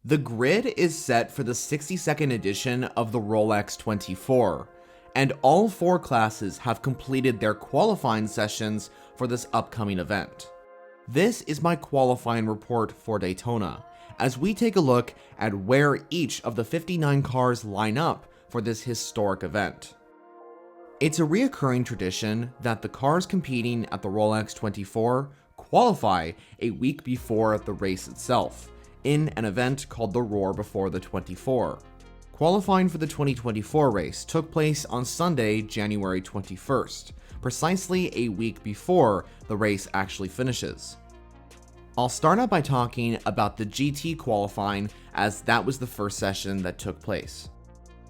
The grid is set for the 62nd edition of the Rolex 24, and all 4 classes have completed their qualifying sessions for this upcoming event. This is my qualifying report for Daytona, as we take a look at where each of the 59 cars line up for this historic event. It's a reoccurring tradition that the cars competing at the Rolex 24 qualify a week before the race itself, in an event called the Roar Before the 24. Qualifying for the 2024 race took place on Sunday, January 21st, precisely a week before the race actually finishes. I'll start out by talking about the GT qualifying, as that was the first session that took place.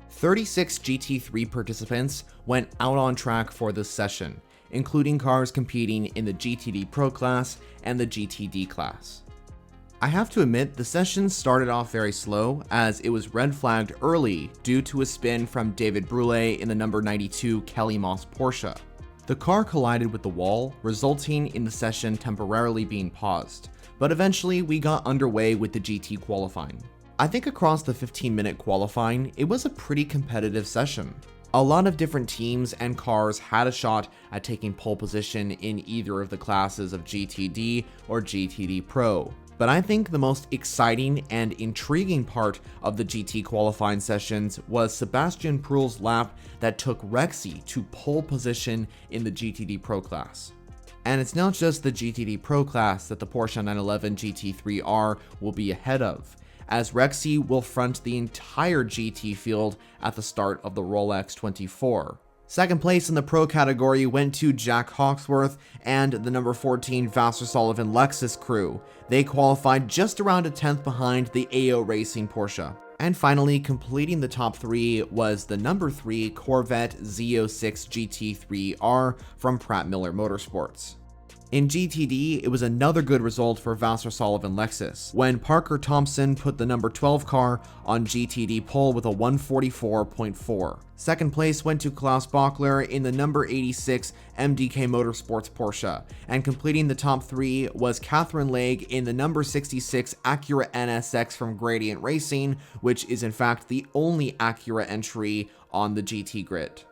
36 GT3 participants went out on track for this session, including cars competing in the GTD Pro class and the GTD class. I have to admit, the session started off very slow, as it was red flagged early due to a spin from David Brule in the number 92 Kelly Moss Porsche. The car collided with the wall, resulting in the session temporarily being paused, but eventually we got underway with the GT qualifying. I think across the 15-minute qualifying, it was a pretty competitive session. A lot of different teams and cars had a shot at taking pole position in either of the classes of GTD or GTD Pro. But I think the most exciting and intriguing part of the GT qualifying sessions was Sebastian Prull's lap that took Rexy to pole position in the GTD Pro class. And it's not just the GTD Pro class that the Porsche 911 GT3R will be ahead of, as Rexy will front the entire GT field at the start of the Rolex 24. Second place in the Pro category went to Jack Hawksworth and the number 14 Vassar Sullivan Lexus crew. They qualified just around a 10th behind the AO Racing Porsche. And finally, completing the top 3 was the number 3 Corvette Z06 GT3R from Pratt Miller Motorsports. In GTD, it was another good result for Vassar Sullivan Lexus, when Parker Thompson put the number 12 car on GTD pole with a 144.4. Second place went to Klaus Bachler in the number 86 MDK Motorsports Porsche, and completing the top 3 was Catherine Legge in the number 66 Acura NSX from Gradient Racing, which is in fact the only Acura entry on the GT grid.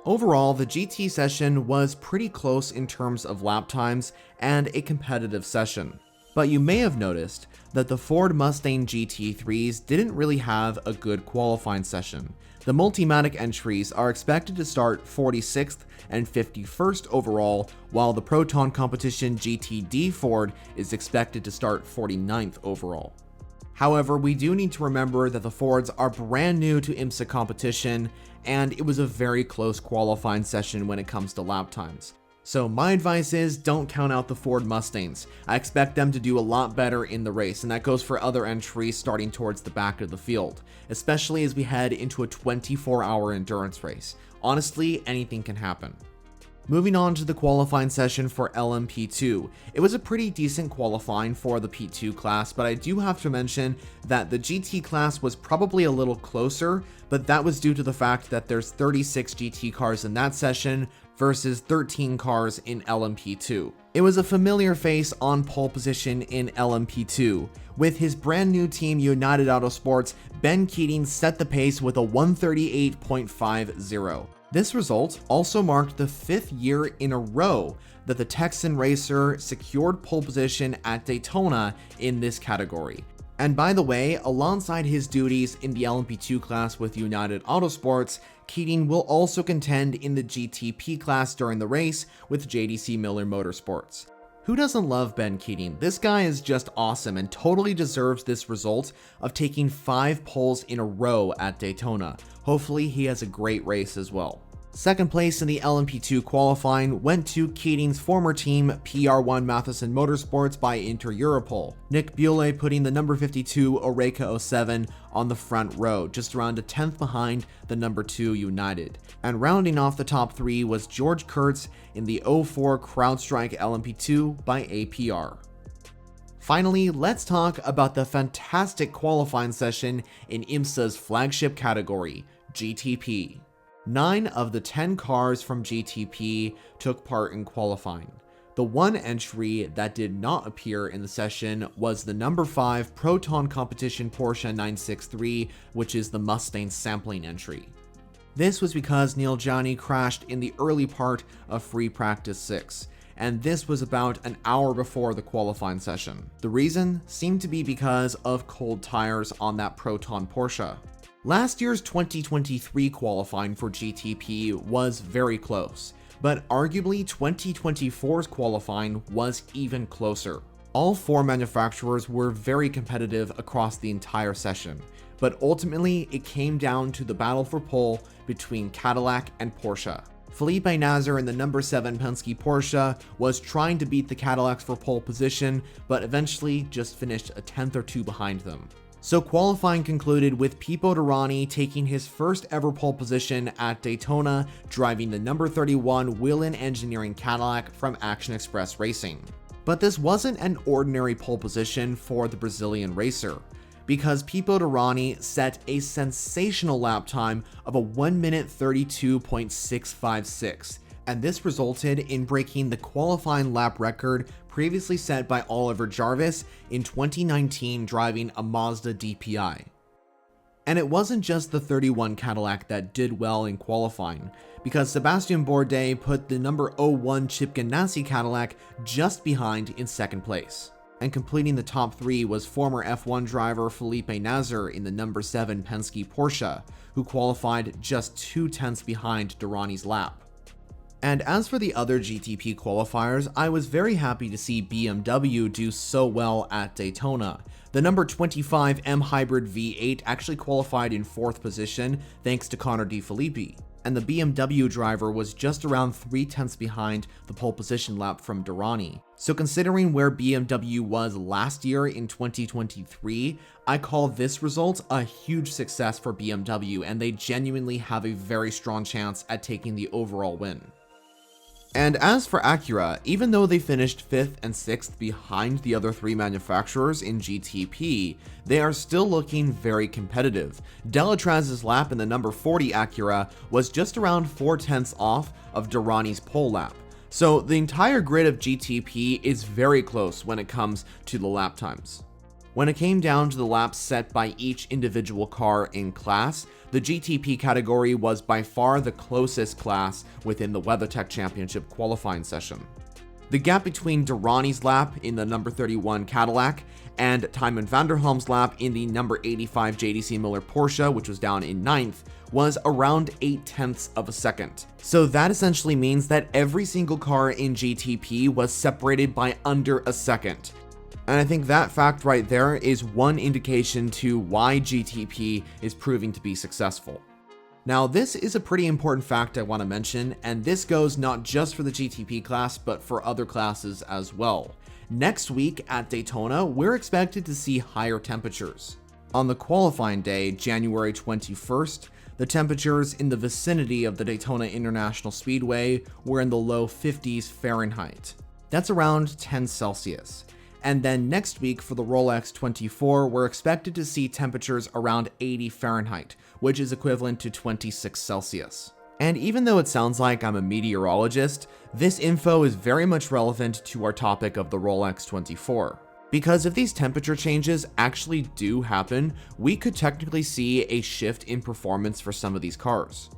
Overall, the GT session was pretty close in terms of lap times and a competitive session. But you may have noticed that the Ford Mustang GT3s didn't really have a good qualifying session. The Multimatic entries are expected to start 46th and 51st overall, while the Proton Competition GTD Ford is expected to start 49th overall. However, we do need to remember that the Fords are brand new to IMSA competition, and it was a very close qualifying session when it comes to lap times. So my advice is, don't count out the Ford Mustangs. I expect them to do a lot better in the race, and that goes for other entries starting towards the back of the field, especially as we head into a 24-hour endurance race. Honestly, anything can happen. Moving on to the qualifying session for LMP2. It was a pretty decent qualifying for the P2 class, but I do have to mention that the GT class was probably a little closer, but that was due to the fact that there's 36 GT cars in that session versus 13 cars in LMP2. It was a familiar face on pole position in LMP2. With his brand new team United Autosports, Ben Keating set the pace with a 138.50. This result also marked the 5th year in a row that the Texan racer secured pole position at Daytona in this category. And by the way, alongside his duties in the LMP2 class with United Autosports, Keating will also contend in the GTP class during the race with JDC Miller Motorsports. Who doesn't love Ben Keating? This guy is just awesome and totally deserves this result of taking 5 poles in a row at Daytona. Hopefully he has a great race as well. Second place in the LMP2 qualifying went to Keating's former team, PR1 Matheson Motorsports by Inter Europol. Nick Bewley putting the number 52 Oreca 07 on the front row, just around a 10th behind the number 2 United. And rounding off the top 3 was George Kurtz in the 04 CrowdStrike LMP2 by APR. Finally, let's talk about the fantastic qualifying session in IMSA's flagship category, GTP. 9 of the 10 cars from GTP took part in qualifying. The one entry that did not appear in the session was the number 5 Proton Competition Porsche 963, which is the Mustang sampling entry. This was because Neil Jani crashed in the early part of Free Practice 6, and this was about an hour before the qualifying session. The reason seemed to be because of cold tires on that Proton Porsche. Last year's 2023 qualifying for GTP was very close, but arguably 2024's qualifying was even closer. All 4 manufacturers were very competitive across the entire session, but ultimately it came down to the battle for pole between Cadillac and Porsche. Felipe Nasr in the number 7 Penske Porsche was trying to beat the Cadillacs for pole position, but eventually just finished a tenth or two behind them. So qualifying concluded with Pipo Derani taking his first ever pole position at Daytona, driving the number 31 Whelen Engineering Cadillac from Action Express Racing. But this wasn't an ordinary pole position for the Brazilian racer, because Pipo Derani set a sensational lap time of a 1 minute 32.656, and this resulted in breaking the qualifying lap record previously set by Oliver Jarvis in 2019 driving a Mazda DPI. And it wasn't just the 31 Cadillac that did well in qualifying, because Sebastian Bourdais put the number 01 Chip Ganassi Cadillac just behind in second place. And completing the top 3 was former F1 driver Felipe Nasr in the number 7 Penske Porsche, who qualified just 2/10 behind Derani's lap. And as for the other GTP qualifiers, I was very happy to see BMW do so well at Daytona. The number 25 M Hybrid V8 actually qualified in 4th position thanks to Connor De Filippi, and the BMW driver was just around 3/10 behind the pole position lap from Derani. So considering where BMW was last year in 2023, I call this result a huge success for BMW, and they genuinely have a very strong chance at taking the overall win. And as for Acura, even though they finished 5th and 6th behind the other 3 manufacturers in GTP, they are still looking very competitive. Delatraz's lap in the number 40 Acura was just around 4/10 off of Derani's pole lap. So the entire grid of GTP is very close when it comes to the lap times. When it came down to the laps set by each individual car in class, the GTP category was by far the closest class within the WeatherTech Championship qualifying session. The gap between Derani's lap in the number 31 Cadillac and Tymon Vanderhelm's lap in the number 85 JDC Miller Porsche, which was down in 9th, was around 0.8 of a second. So that essentially means that every single car in GTP was separated by under a second. And I think that fact right there is one indication to why GTP is proving to be successful. Now, this is a pretty important fact I want to mention, and this goes not just for the GTP class, but for other classes as well. Next week at Daytona, we're expected to see higher temperatures. On the qualifying day, January 21st, the temperatures in the vicinity of the Daytona International Speedway were in the low 50s Fahrenheit. That's around 10 Celsius. And then next week for the Rolex 24, we're expected to see temperatures around 80 Fahrenheit, which is equivalent to 26 Celsius. And even though it sounds like I'm a meteorologist, this info is very much relevant to our topic of the Rolex 24. Because if these temperature changes actually do happen, we could technically see a shift in performance for some of these cars.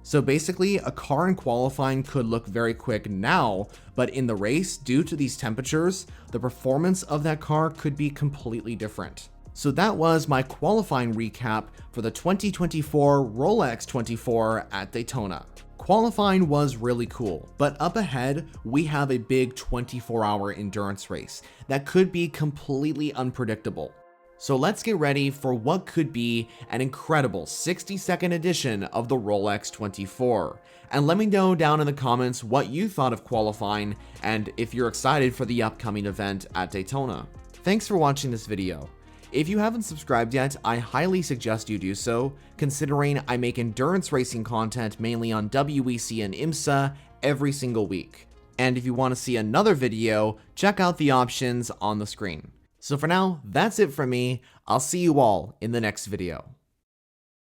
So basically, a car in qualifying could look very quick now, but in the race, due to these temperatures, the performance of that car could be completely different. So that was my qualifying recap for the 2024 Rolex 24 at Daytona. Qualifying was really cool, but up ahead, we have a big 24-hour endurance race that could be completely unpredictable. So let's get ready for what could be an incredible 60-second edition of the Rolex 24. And let me know down in the comments what you thought of qualifying and if you're excited for the upcoming event at Daytona. Thanks for watching this video. If you haven't subscribed yet, I highly suggest you do so, considering I make endurance racing content mainly on WEC and IMSA every single week. And if you want to see another video, check out the options on the screen. So for now, that's it from me. I'll see you all in the next video.